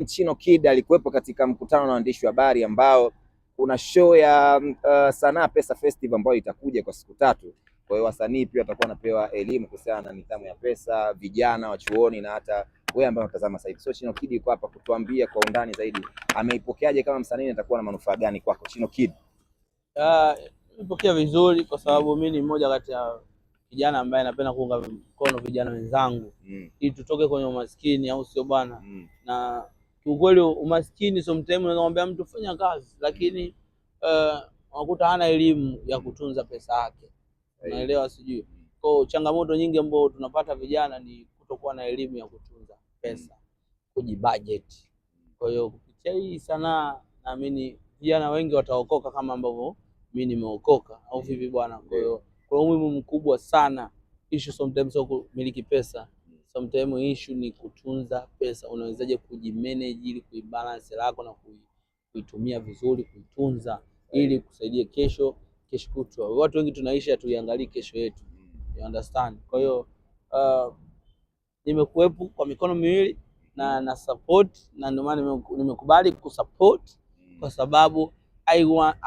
Chino Kid alikuwepo katika mkutano na waandishi wa habari ambao kuna show ya Sanaa Pesa Festival ambayo itakuja kwa siku 3. Kwa hiyo wasanii pia watakuwa wanapewa elimu kuhusiana na nidhamu ya pesa, vijana wa chuoni na hata wewe ambao unatazama sasa hivi. So Chino Kid yuko hapa kutuambia kwa undani zaidi ameipokeaje kama msanii, atakuwa na manufaa gani kwako Chino Kid? Nimepokea vizuri kwa sababu mimi ni mmoja kati ya kijana ambaye napenda kuunga mkono vijana wenzangu ili tutoke kwenye umaskini, au sio bwana? Na kiukweli umaskini sometimes unaweza kumwambia mtu fanya kazi, lakini unakuta hana elimu ya kutunza pesa yake. Unaelewa sijui. Kwa changamoto nyingi ambazo tunapata vijana ni kutokuwa na elimu ya kutunza pesa, kujibudget. Kwa hiyo kupitia hii sanaa naamini vijana wengi wataokoka kama ambavyo mimi nimeokoka, au vipi bwana? Kwa hiyo kwa umuhimu mkubwa sana issue sometimes sio kumiliki pesa, sometimes issue ni kutunza pesa. Unawezaje kujimanage ili kuibalance lako na kuitumia vizuri, kuitunza ili kusaidia kesho kutwa. Watu wengi tunaishi tuiangalie kesho yetu, you understand? Kwa hiyo nimekuepo kwa mikono miwili na support, na ndio maana nimekubali kusupport kwa sababu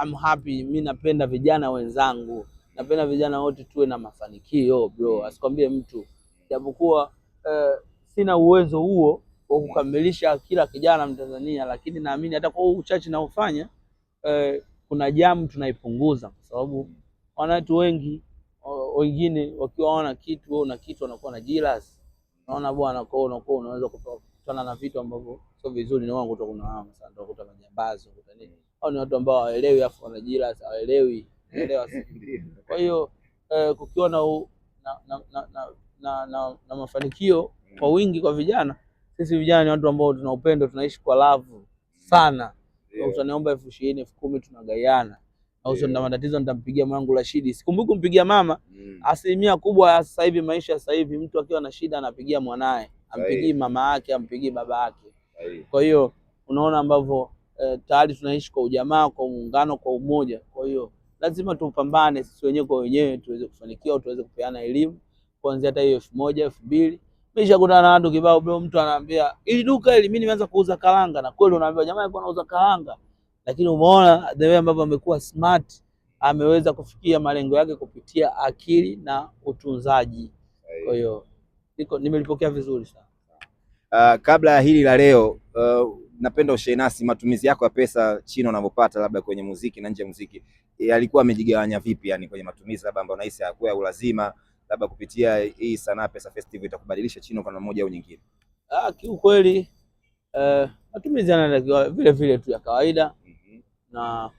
I'm happy. Mimi napenda vijana wenzangu, napenda vijana wote tuwe na mafanikio bro. Asikwambie mtu japokuwa sina uwezo huo wa kukamilisha kila kijana Mtanzania, lakini naamini hata kwa uchache naofanya kuna jamu tunaipunguza, kwa sababu watu wengi wengine wakiwa wana kitu wewe una kitu wanakuwa na jealous. Naona bwana, kwa unakuwa unaweza kukutana na vitu ambavyo sio vizuri, na wangu kuna hama sana, ndio kutana jambazi kutana nini, au ni watu ambao hawaelewi, afu wana jealous, hawaelewi, unaelewa. Kwa hiyo kukiwa na mafanikio kwa wingi kwa vijana, sisi vijana ni watu ambao tuna upendo, tunaishi kwa love sana. Utaniomba 20,000 10,000 tunagaiana, au sio? Ndio matatizo nitampigia mwanangu Rashidi, sikumbuki kumpigia mama. Asilimia kubwa ya sasa hivi maisha sasa hivi mtu akiwa na shida anapigia mwanae, ampigii mama yake, ampigii baba yake. Kwa hiyo unaona ambavyo tayari tunaishi kwa ujamaa, kwa muungano, kwa umoja. Kwa hiyo lazima tupambane sisi wenyewe kwa wenyewe tuweze kufanikiwa, tuweze kupeana elimu kuanzia hata hiyo 1000 2000. Mesha kutana na watu kibao bro, mtu anaambia ili duka ili mimi nimeanza kuuza karanga, na kweli unaambia jamaa alikuwa anauza karanga, lakini umeona the way ambavyo amekuwa smart, ameweza kufikia malengo yake kupitia akili na utunzaji. Kwa hiyo nimelipokea vizuri sana. Kabla ya hili la leo, napenda ushare nasi matumizi yako ya pesa Chino unavyopata labda kwenye muziki na nje ya muziki. Alikuwa amejigawanya vipi yani kwenye matumizi, labda ambayo unahisi hakuwa ya ulazima, labda kupitia hii Sanaa Pesa Festival itakubadilisha Chino kwa namna moja au nyingine? Kiukweli matumizi yanatakiwa vile vile tu ya kawaida, na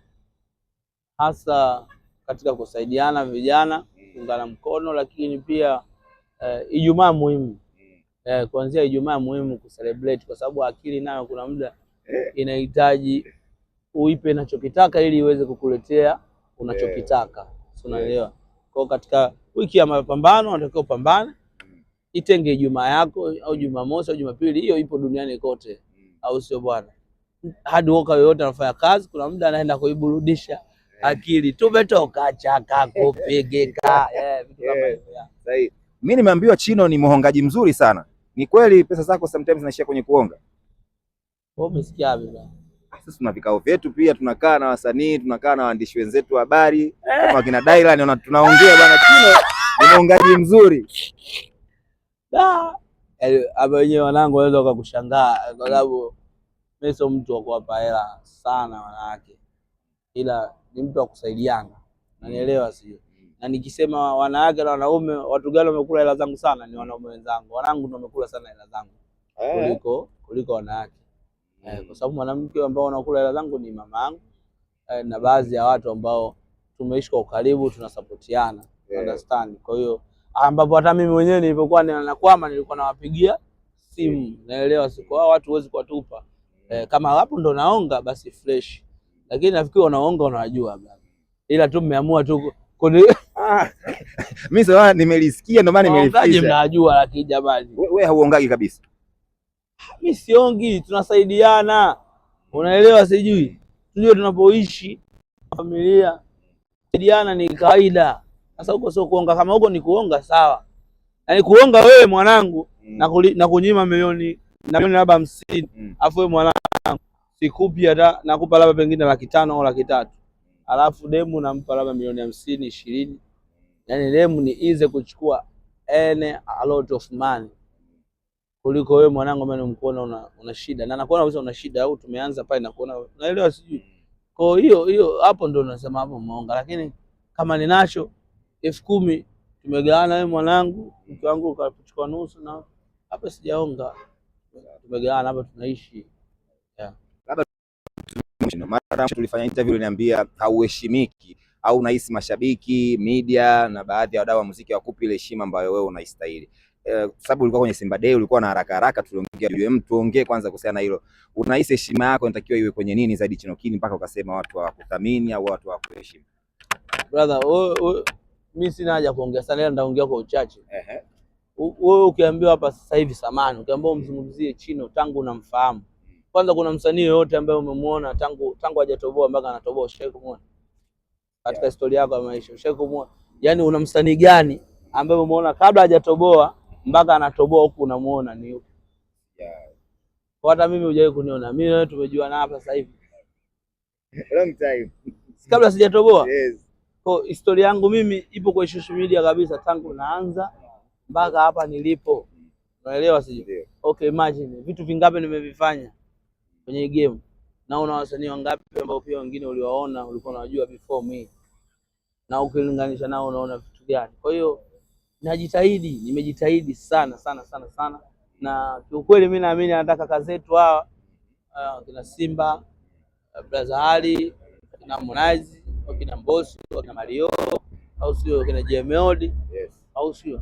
hasa katika kusaidiana vijana, kuungana mkono, lakini pia Ijumaa muhimu. Kuanzia Ijumaa muhimu kucelebrate, kwa sababu akili nayo kuna muda inahitaji uipe inachokitaka ili iweze kukuletea unachokitaka. Unaelewa? Kwa katika wiki ya mapambano unatakiwa upambane, itenge Ijumaa yako au Jumamosi au Jumapili, hiyo ipo duniani kote, au sio bwana? Hadi woka yoyote anafanya kazi, kuna muda anaenda kuiburudisha akili. Tumetoka chaka kupigika vitu kama hivyo. Sahihi. Mimi nimeambiwa Chino ni muhongaji mzuri sana. Ni kweli pesa zako sometimes zinaishia kwenye kuonga? Wewe umesikia vipi bwana? Sisi tuna vikao vyetu pia, tunakaa na wasanii, tunakaa na waandishi wenzetu habari kama kina Dylan, tunaongea bwana, Chino ni muhongaji mzuri. Hapa wenyewe wanangu waweza wakakushangaa kwa sababu mimi sio mtu wa kuwapa hela sana wanawake, ila ni mtu wa kusaidiana. Unanielewa sio? Na nikisema wanawake na wanaume, watu gani wamekula hela zangu sana ni wanaume wenzangu. Wanangu ndio wamekula sana hela zangu kuliko wanawake. Kwa sababu mwanamke ambao wanakula hela zangu ni mama yangu na baadhi ya watu ambao tumeishi kwa ukaribu, tunasupportiana. Understand? Kwa hiyo ambapo hata mimi mwenyewe nilipokuwa ninakwama nilikuwa nawapigia simu. Naelewa siku hao watu huwezi kuwatupa. Kama hapo ndo naonga basi fresh. Lakini nafikiri wanaonga unawajua baba. Ila tu mmeamua tu mimi sasa nimelisikia ndio maana nimelifikisha. Mnajua lakini jamani. Wewe hauongagi kabisa. Mimi siongi, tunasaidiana. Unaelewa sijui. Tunajua tunapoishi familia. Saidiana ni kawaida. Sasa huko sio kuonga, kama huko ni kuonga sawa. Yaani kuonga wewe mwanangu na kunyima milioni na milioni labda 50, afu wewe mwanangu sikupi hata, nakupa labda pengine 500,000 au 300,000, alafu demu nampa labda milioni 50, 20. Yani demu ni easy kuchukua a lot of money kuliko wewe mwanangu ambaye unamkuona una shida, na nakuona wewe una shida, au tumeanza pale nakuona, unaelewa sijui. Kwa hiyo hapo ndo nasema hapo umeonga. Lakini kama ninacho 10,000 tumegawana, wewe mwanangu, mke wangu ukachukua nusu, na hapa sijaonga, tumegawana hapa, tunaishi. Labda mara tulifanya interview, uliniambia hauheshimiki au unahisi mashabiki, media na baadhi ya wadau wa muziki hawakupi ile heshima ambayo wewe unaistahili. Sababu ulikuwa kwenye Simba Day, ulikuwa na haraka, tuliongea tuongee kwanza kuhusiana na hilo. Unahisi heshima yako inatakiwa iwe kwenye nini zaidi Chinokini mpaka ukasema watu hawakuthamini au watu hawakuheshimu? Brother, mimi sina haja kuongea sana, nitaongea kwa uchache. Wewe ukiambiwa hapa sasa hivi Samani, ukiambiwa umzungumzie Chino tangu unamfahamu, kwanza kuna msanii yoyote ambaye umemuona tangu hajatoboa mpaka anatoboa, ushawahi kumuona katika historia yako ya maisha? Ushawahi kumuona? Yani una msanii gani ambaye umemuona kabla hajatoboa mpaka anatoboa huku unamuona ni yupi? Kwa hata mimi hujawahi kuniona. Mimi na wewe tumejuana hapa sasa hivi long time kabla sijatoboa. Yes. Kwa historia yangu mimi ipo kwa social media kabisa, tangu naanza mpaka hapa nilipo. Unaelewa sije? Okay, imagine vitu vingapi nimevifanya kwenye game, na una wasanii wangapi ambao pia wengine uliwaona, ulikuwa unajua before me, na ukilinganisha nao unaona vitu gani? Kwa hiyo nimejitahidi sana, na kiukweli mimi naamini hata kaka zetu hawa kina Simba, Brother Ali, kina Harmonize, kina Mbosso, kina Mario, au sio, kina Jemod, au sio,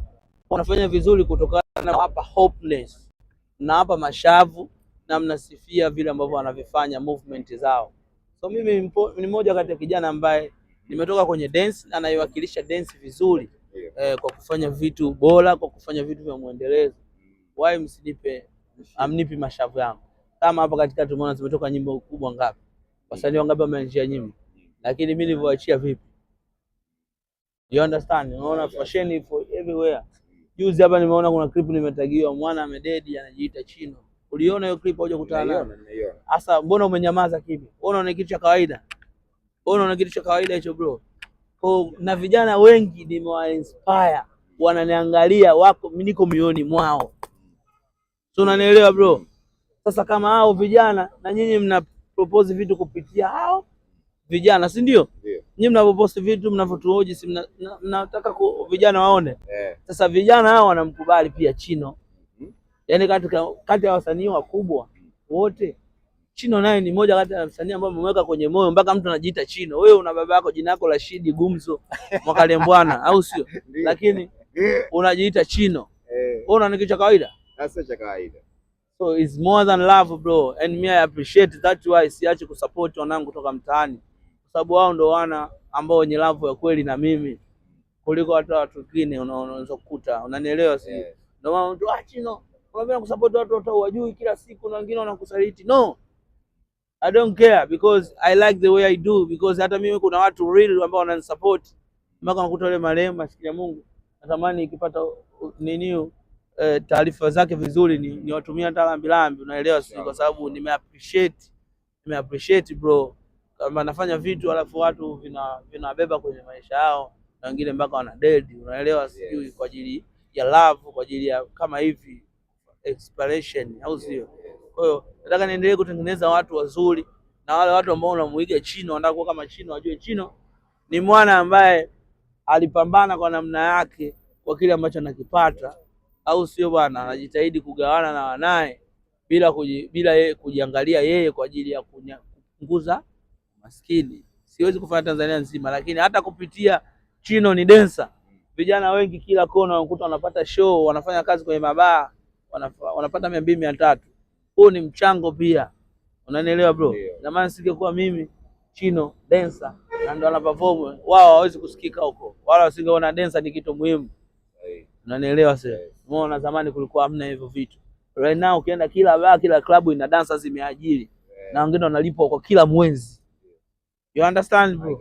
wanafanya vizuri kutokana na hapa hopeless na hapa mashavu, na mnasifia vile ambavyo wanavifanya movement zao. So mimi ni mmoja kati ya kijana ambaye nimetoka kwenye dance na naiwakilisha dance vizuri, kwa kufanya vitu bora, kwa kufanya vitu vya muendelezo. Why amnipi mashavu yangu? Kama hapa katikati tumeona zimetoka nyimbo kubwa ngapi, wasanii wangapi wameanzia nyimbo, lakini mimi nilivyoachia vipi? You understand? Unaona fashion for everywhere. Juzi hapa nimeona kuna clip nimetagiwa, mwana amededi anajiita Chino. Uliona hiyo clip? Hoja kutana nayo. Sasa mbona umenyamaza kimya? Unaona kitu cha kawaida? Unaona kitu cha kawaida hicho bro? Kwa na vijana wengi nimewa inspire, wananiangalia, wako niko mioni mwao. So unanielewa bro? Sasa kama hao vijana na nyinyi mna propose vitu kupitia hao vijana, si ndio? Nyinyi mnapopost vitu, mnavotuoji, si mnataka vijana waone. Sasa vijana hao wanamkubali pia Chino. Yaani kati ya wasanii wakubwa wote, Chino naye ni moja kati ya wasanii ambao ameweka kwenye moyo mpaka mtu anajiita Chino. Wewe una baba yako jina lako Rashidi Gumzo Mwakalembwana, au sio? Lakini unajiita Chino. Unaona ni kitu cha kawaida? Sasa cha kawaida. So it's more than love bro, and me I appreciate that, why siachi kusupport wanangu kutoka mtaani, kwa sababu wao ndo wana ambao wenye love ya kweli na mimi kuliko hata watu wengine unaweza kukuta, unanielewa si? Ndio maana mtu Chino unapenda kusupport watu wajui kila siku na wengine wanakusaliti. No, I don't care, because I like the way I do, because hata mimi kuna watu real ambao wananisupport mpaka nakuta ile marehemu maskini ya Mungu, natamani ikipata taarifa zake vizuri ni watumia hata lambi, unaelewa si? Kwa sababu nime appreciate bro, kama nafanya vitu alafu watu vinabeba kwenye maisha yao, na wengine mpaka wana dead, unaelewa sijui, kwa ajili ya love, kwa ajili ya kama hivi expiration, au sio? Kwa hiyo nataka niendelee kutengeneza watu wazuri, na wale watu ambao wanamuiga Chino wanataka kuwa kama Chino, wajue Chino ni mwana ambaye alipambana kwa namna yake kwa kile ambacho anakipata, au sio bwana? Anajitahidi kugawana na wanae bila yeye kujiangalia yeye, kwa ajili ya kupunguza maskini. Siwezi kufanya Tanzania nzima, lakini hata kupitia Chino ni dancer, vijana wengi kila kona wanakuta wanapata show, wanafanya kazi kwenye mabaa, wanapata 200, 300. Huo ni mchango pia, unanielewa bro? Na maana singekuwa mimi Chino dancer na ndo anaperform, wao hawezi kusikika huko, wala wasingeona dancer ni kitu muhimu. Unanielewa sasa? Umeona zamani kulikuwa hamna hivyo vitu. Right now ukienda kila bar, kila club ina dancers zimeajiri, na wengine wanalipwa kwa kila mwezi. You understand bro?